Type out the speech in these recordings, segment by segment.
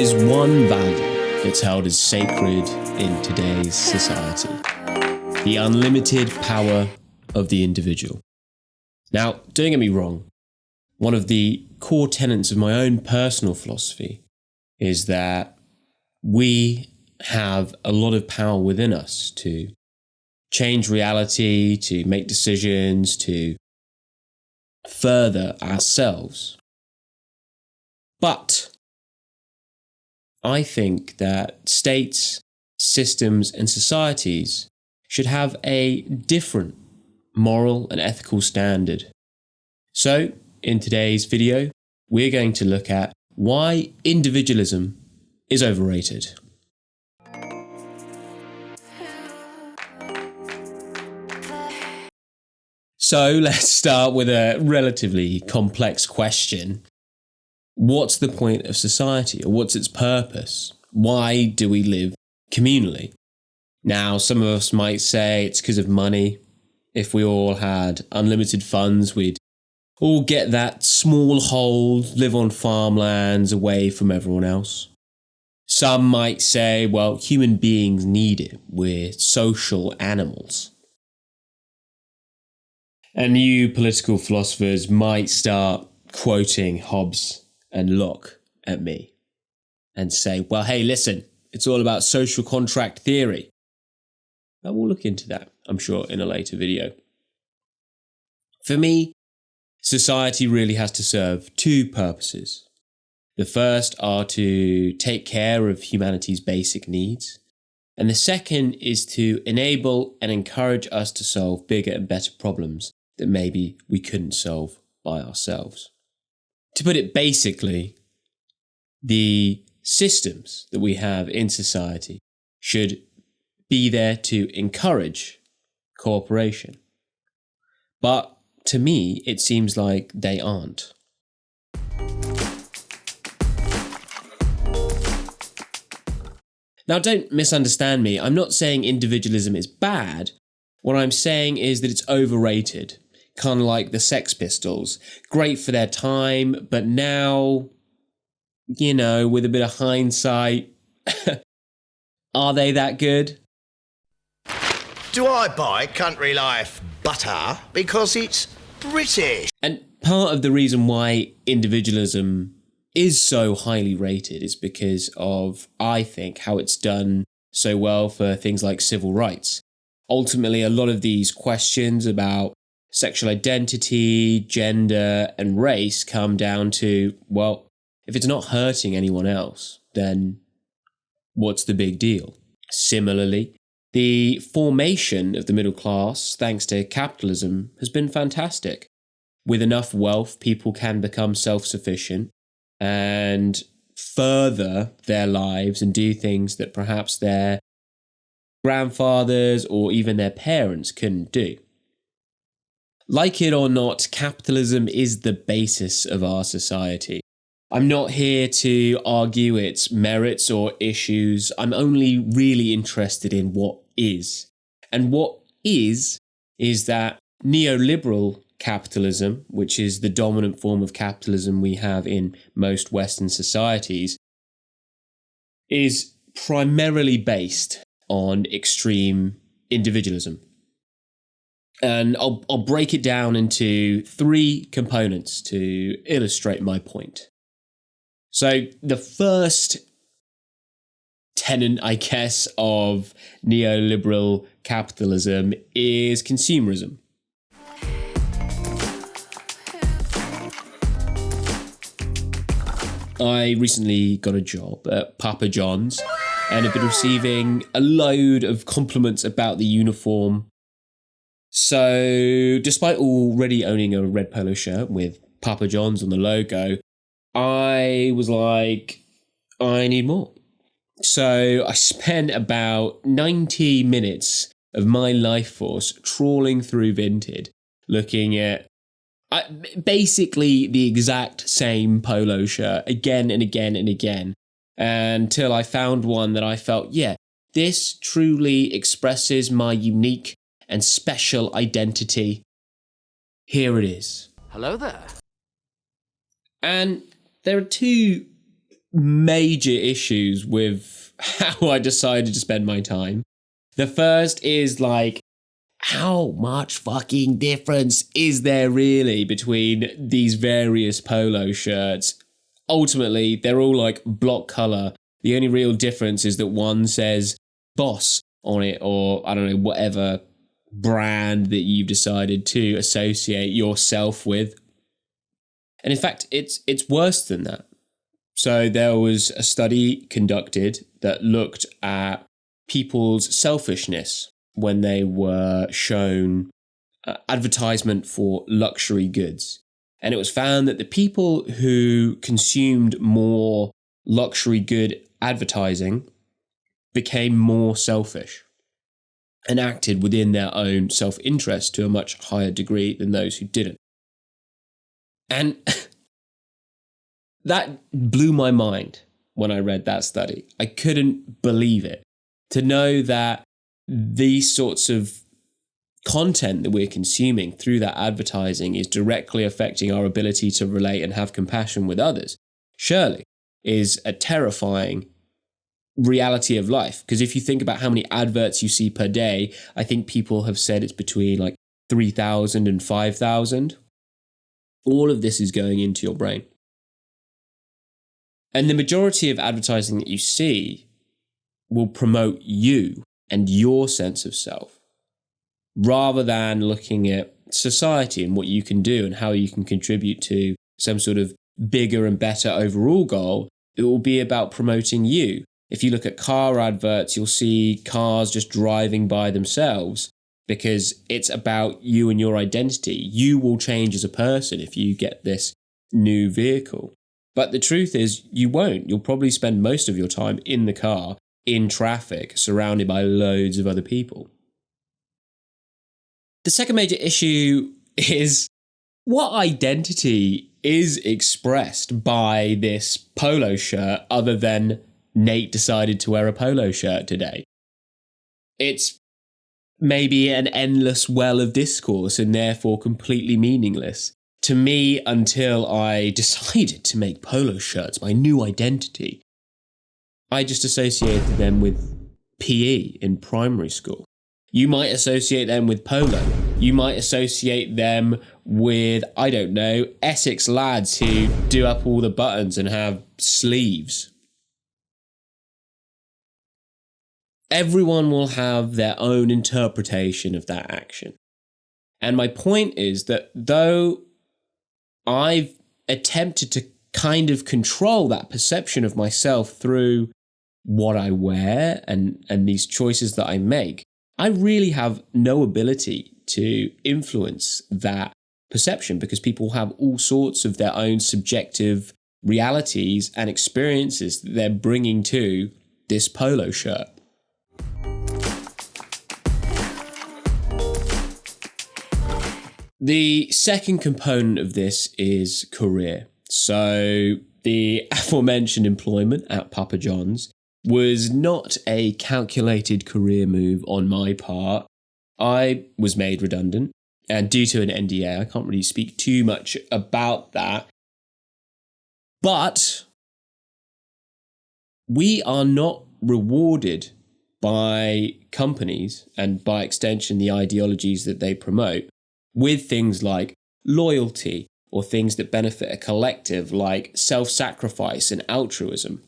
is one value that's held as sacred in today's society: the unlimited power of the individual. Now, don't get me wrong, one of the core tenets of my own personal philosophy is that we have a lot of power within us to change reality, to make decisions, to further ourselves. But I think that states, systems, and societies should have a different moral and ethical standard. So, in today's video, we're going to look at why individualism is overrated. So let's start with a relatively complex question. What's the point of society, or what's its purpose? Why do we live communally? Now, some of us might say it's because of money. If we all had unlimited funds, we'd all get that small hold, live on farmlands away from everyone else. Some might say, well, human beings need it. We're social animals. And you political philosophers might start quoting Hobbes and Locke at me and say, well, hey, listen, it's all about social contract theory. But we'll look into that, I'm sure, in a later video. For me, society really has to serve two purposes. The first are to take care of humanity's basic needs, and the second is to enable and encourage us to solve bigger and better problems that maybe we couldn't solve by ourselves. To put it basically, the systems that we have in society should be there to encourage cooperation. But to me, it seems like they aren't. Now, don't misunderstand me. I'm not saying individualism is bad. What I'm saying is that it's overrated. Kind of like the Sex Pistols. Great for their time, but now, you know, with a bit of hindsight, are they that good? Do I buy Country Life butter because it's British? And part of the reason why individualism is so highly rated is because of, I think, how it's done so well for things like civil rights. Ultimately, a lot of these questions about sexual identity, gender, and race come down to, well, if it's not hurting anyone else, then what's the big deal? Similarly, the formation of the middle class, thanks to capitalism, has been fantastic. With enough wealth, people can become self-sufficient and further their lives and do things that perhaps their grandfathers or even their parents couldn't do. Like it or not, capitalism is the basis of our society. I'm not here to argue its merits or issues. I'm only really interested in what is. And what is that neoliberal capitalism, which is the dominant form of capitalism we have in most Western societies, is primarily based on extreme individualism. And I'll break it down into three components to illustrate my point. So the first tenet, I guess, of neoliberal capitalism is consumerism. I recently got a job at Papa John's and have been receiving a load of compliments about the uniform. So, despite already owning a red polo shirt with Papa John's on the logo, I was like, I need more. So, I spent about 90 minutes of my life force trawling through Vinted, looking at basically the exact same polo shirt again and again and again, until I found one that I felt, yeah, this truly expresses my unique and special identity. Here it is. Hello there. And there are two major issues with how I decided to spend my time. The first is like, how much fucking difference is there really between these various polo shirts? Ultimately, they're all like block color. The only real difference is that one says boss on it, or I don't know, whatever brand that you've decided to associate yourself with. And in fact, it's worse than that. So there was a study conducted that looked at people's selfishness when they were shown advertisement for luxury goods. And it was found that the people who consumed more luxury good advertising became more selfish and acted within their own self-interest to a much higher degree than those who didn't. And that blew my mind when I read that study. I couldn't believe it. To know that these sorts of content that we're consuming through that advertising is directly affecting our ability to relate and have compassion with others, surely is a terrifying reality of life. Because if you think about how many adverts you see per day, I think people have said it's between like 3,000 and 5,000. All of this is going into your brain. And the majority of advertising that you see will promote you and your sense of self, rather than looking at society and what you can do and how you can contribute to some sort of bigger and better overall goal. It will be about promoting you. If you look at car adverts, you'll see cars just driving by themselves because it's about you and your identity. You will change as a person if you get this new vehicle. But the truth is, you won't. You'll probably spend most of your time in the car, in traffic, surrounded by loads of other people. The second major issue is what identity is expressed by this polo shirt other than Nate decided to wear a polo shirt today. It's maybe an endless well of discourse and therefore completely meaningless. To me, until I decided to make polo shirts my new identity, I just associated them with PE in primary school. You might associate them with polo. You might associate them with, I don't know, Essex lads who do up all the buttons and have sleeves. Everyone will have their own interpretation of that action. And my point is that though I've attempted to kind of control that perception of myself through what I wear and these choices that I make, I really have no ability to influence that perception because people have all sorts of their own subjective realities and experiences that they're bringing to this polo shirt. The second component of this is career. So the aforementioned employment at Papa John's was not a calculated career move on my part. I was made redundant, and due to an NDA, I can't really speak too much about that. But we are not rewarded by companies, and by extension the ideologies that they promote, with things like loyalty or things that benefit a collective like self-sacrifice and altruism.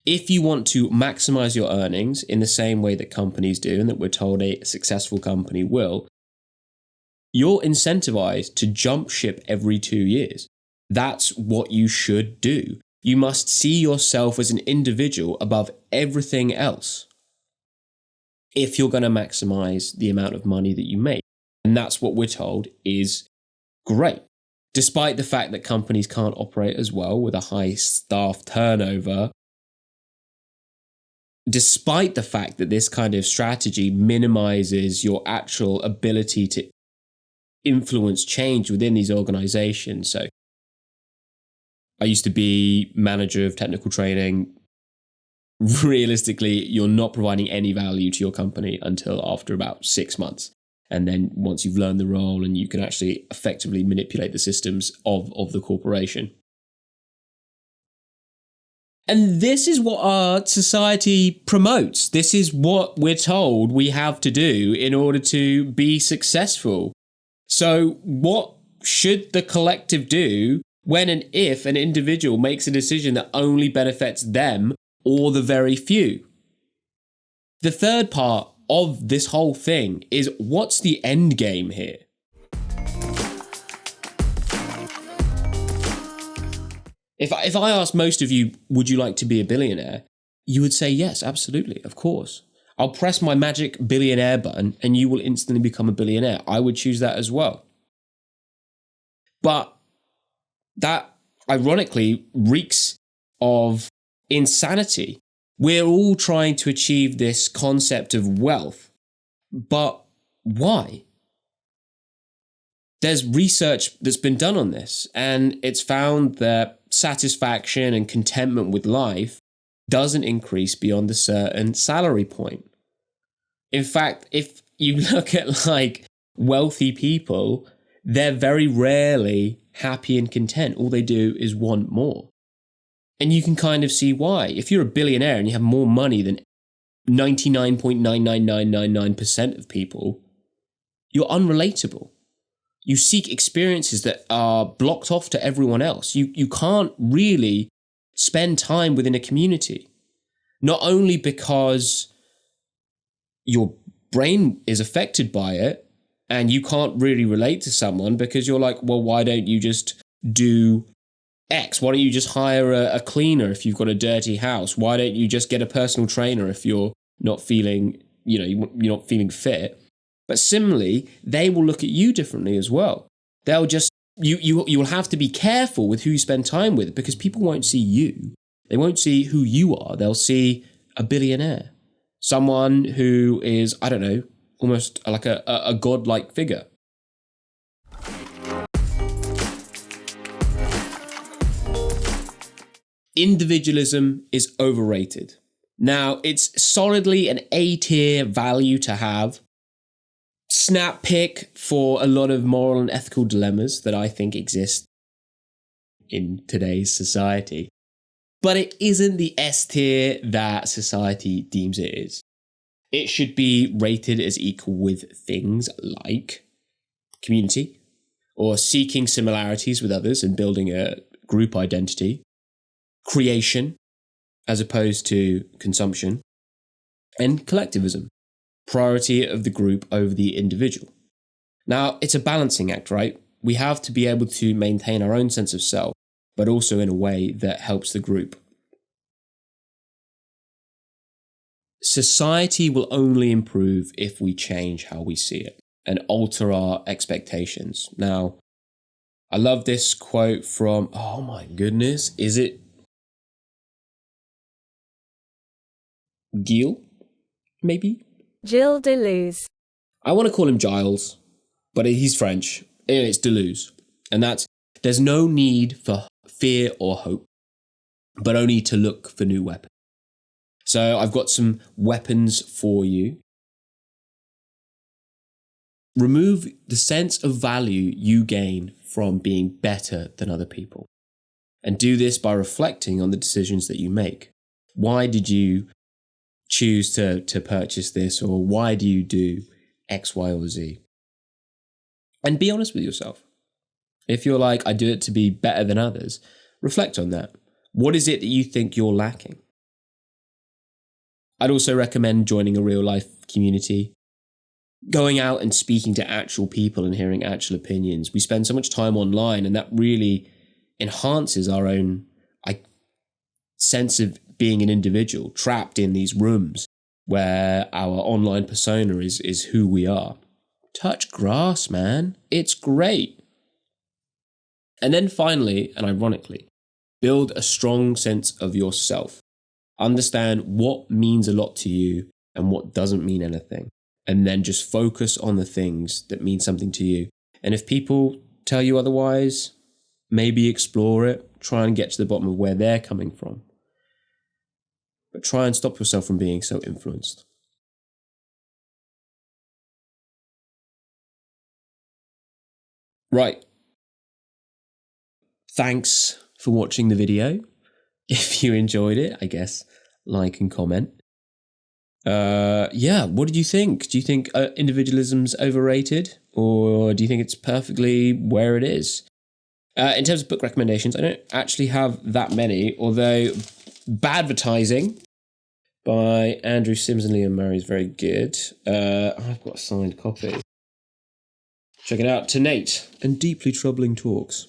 If you want to maximize your earnings in the same way that companies do and that we're told a successful company will, you're incentivized to jump ship every 2 years. That's what you should do. You must see yourself as an individual above everything else if you're going to maximize the amount of money that you make. And that's what we're told is great. Despite the fact that companies can't operate as well with a high staff turnover, despite the fact that this kind of strategy minimizes your actual ability to influence change within these organizations. So I used to be manager of technical training. Realistically, you're not providing any value to your company until after about 6 months. And then once you've learned the role and you can actually effectively manipulate the systems of the corporation. And this is what our society promotes. This is what we're told we have to do in order to be successful. So what should the collective do when and if an individual makes a decision that only benefits them or the very few? The third part of this whole thing is, what's the end game here? If I asked most of you, would you like to be a billionaire? You would say yes, absolutely, of course. I'll press my magic billionaire button and you will instantly become a billionaire. I would choose that as well. But that, ironically, reeks of insanity. We're all trying to achieve this concept of wealth. But why? There's research that's been done on this, and it's found that satisfaction and contentment with life doesn't increase beyond a certain salary point. In fact, if you look at like wealthy people, they're very rarely happy and content. All they do is want more. And you can kind of see why. If you're a billionaire and you have more money than 99.99999% of people, you're unrelatable. You seek experiences that are blocked off to everyone else. You can't really spend time within a community. Not only because your brain is affected by it and you can't really relate to someone because you're like, well, why don't you just do X? Why don't you just hire a cleaner if you've got a dirty house? Why don't you just get a personal trainer if you're not feeling, you're not feeling fit? But similarly, they will look at you differently as well. They'll just, you will have to be careful with who you spend time with because people won't see you. They won't see who you are. They'll see a billionaire, someone who is, I don't know, almost like a godlike figure. Individualism is overrated. Now, it's solidly an A-tier value to have. Snap pick for a lot of moral and ethical dilemmas that I think exist in today's society. But it isn't the S tier that society deems it is. It should be rated as equal with things like community, or seeking similarities with others and building a group identity, creation as opposed to consumption, and collectivism, priority of the group over the individual. Now, it's a balancing act, right? We have to be able to maintain our own sense of self, but also in a way that helps the group. Society will only improve if we change how we see it and alter our expectations. Now, I love this quote from, oh my goodness, is it Gilles? Maybe? Gilles Deleuze. I want to call him Giles, but he's French. It's Deleuze. And that's, there's no need for fear or hope, but only to look for new weapons. So I've got some weapons for you. Remove the sense of value you gain from being better than other people. And do this by reflecting on the decisions that you make. Why did you choose to purchase this, or why do you do X, Y, or Z? And be honest with yourself. If you're like, I do it to be better than others, reflect on that. What is it that you think you're lacking? I'd also recommend joining a real life community, going out and speaking to actual people and hearing actual opinions. We spend so much time online, and that really enhances our own sense of being an individual, trapped in these rooms where our online persona is who we are. Touch grass, man. It's great. And then finally, and ironically, build a strong sense of yourself. Understand what means a lot to you and what doesn't mean anything. And then just focus on the things that mean something to you. And if people tell you otherwise, maybe explore it. Try and get to the bottom of where they're coming from. But try and stop yourself from being so influenced. Right. Thanks for watching the video. If you enjoyed it, I guess, like and comment. Yeah, what did you think? Do you think individualism's overrated, or do you think it's perfectly where it is? In terms of book recommendations, I don't actually have that many, although Badvertising by Andrew Sims and Liam Murray is very good. I've got a signed copy. Check it out. Tonnate and Deeply Troubling Talks.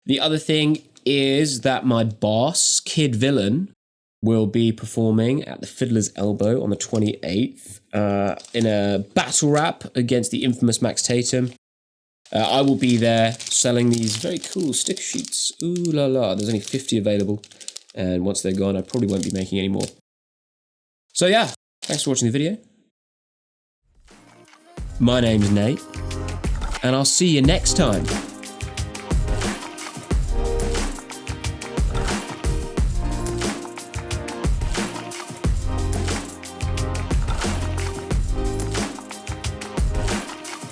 The other thing is that my boss, Kid Villain, will be performing at the Fiddler's Elbow on the 28th in a battle rap against the infamous Max Tatum. I will be there selling these very cool sticker sheets. Ooh la la, there's only 50 available. And once they're gone, I probably won't be making any more. So yeah, thanks for watching the video. My name's Nate, and I'll see you next time.